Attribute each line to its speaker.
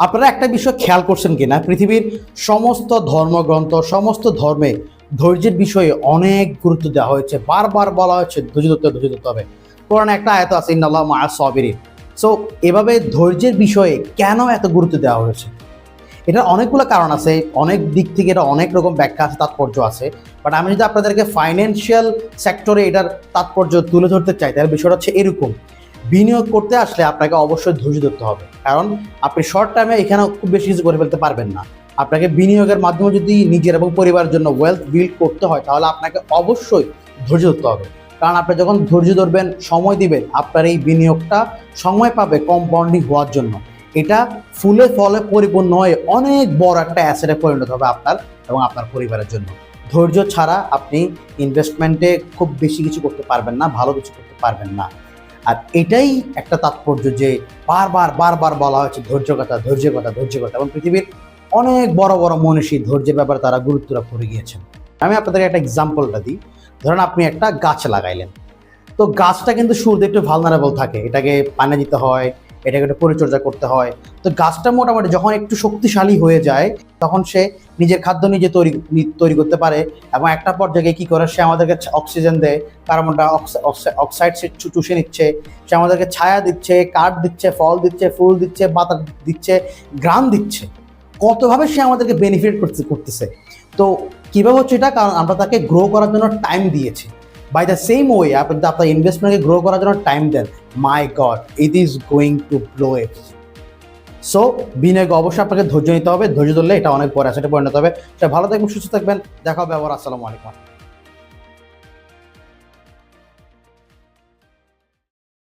Speaker 1: আপনারা একটা বিষয় খেয়াল করছেন কিনা, পৃথিবীর সমস্ত ধর্মগ্রন্থ, সমস্ত ধর্মে ধৈর্যের বিষয়ে অনেক গুরুত্ব দেওয়া হয়েছে। বারবার বলা হয়েছে ধৈর্য ধরতে হবে। কোরআনে একটা আয়াত আছে, ইন্নাল্লাহ মা'আস সাবিরিন। সো এভাবে ধৈর্যের বিষয়ে কেন এত গুরুত্ব দেওয়া হয়েছে? এটার অনেকগুলো কারণ আছে, অনেক দিক থেকে এটা অনেক রকম ব্যাখ্যা আছে, তাৎপর্য আছে। বাট আমি যদি আপনাদেরকে ফাইন্যান্সিয়াল সেক্টরে এটার তাৎপর্য তুলে ধরতে চাই, তাহলে বিষয়টা হচ্ছে এরকম: বিনিয়োগ করতে আসলে আপনাকে অবশ্যই ধৈর্য ধরতে হবে, কারণ আপনি শর্ট টাইমে এখানে খুব বেশি কিছু করে ফেলতে পারবেন না। আপনাকে বিনিয়োগের মাধ্যমে যদি নিজের এবং পরিবারের জন্য ওয়েলথ বিল্ড করতে হয়, তাহলে আপনাকে অবশ্যই ধৈর্য ধরতে হবে। কারণ আপনি যখন ধৈর্য ধরবেন, সময় দিবেন, আপনার এই বিনিয়োগটা সময় পাবে কম্পাউন্ডিং হওয়ার জন্য। এটা ফুলে ফলে পরিপূর্ণ হয়ে অনেক বড় একটা অ্যাসেটে পরিণত হবে আপনার এবং আপনার পরিবারের জন্য। ধৈর্য ছাড়া আপনি ইনভেস্টমেন্টে খুব বেশি কিছু করতে পারবেন না, ভালো কিছু করতে পারবেন না। আর এটাই একটা তাৎপর্য যে বারবার বলা হয়েছে ধৈর্যের কথা এবং পৃথিবীর অনেক বড় বড় মনীষী ধৈর্যের ব্যাপারে তারা গুরুত্ব করে গিয়েছেন। আমি আপনাদেরকে একটা এক্সাম্পলটা দিই। ধরেন আপনি একটা গাছ লাগাইলেন, তো গাছটা কিন্তু শুরুতে একটু ভালনারেবল থাকে, এটাকে পানি দিতে হয়, এটাকে একটু পরিচর্যা করতে হয়। তো গাছটা মোটামুটি যখন একটু শক্তিশালী হয়ে যায়, তখন সে নিজের খাদ্য নিজে তৈরি করতে পারে এবং একটা পর্যায়ে কী করে, সে আমাদেরকে অক্সিজেন দেয়, কার্বন ডাই অক্সাইড সে চুষে নিচ্ছে, সে আমাদেরকে ছায়া দিচ্ছে, কাঠ দিচ্ছে, ফল দিচ্ছে, ফুল দিচ্ছে, পাতা দিচ্ছে, ঘ্রাণ দিচ্ছে। কতভাবে সে আমাদেরকে বেনিফিট করতেছে। তো কীভাবে হচ্ছে এটা? কারণ আমরা তাকে গ্রো করার জন্য টাইম দিয়েছি। বাই দ্য সেম ওয়ে আপনি আপনার ইনভেস্টমেন্টকে গ্রো করার জন্য টাইম দেন, my God, it is going to blow it. So বিনিয়োগে অবশ্যই আপনাকে ধৈর্য নিতে হবে। ধৈর্য ধরলে এটা অনেক পরে আছে, এটা পরিণত হবে। সেটা ভালো থাকবেন, সুস্থ থাকবেন। দেখা হবে আবার। আসসালামু আলাইকুম।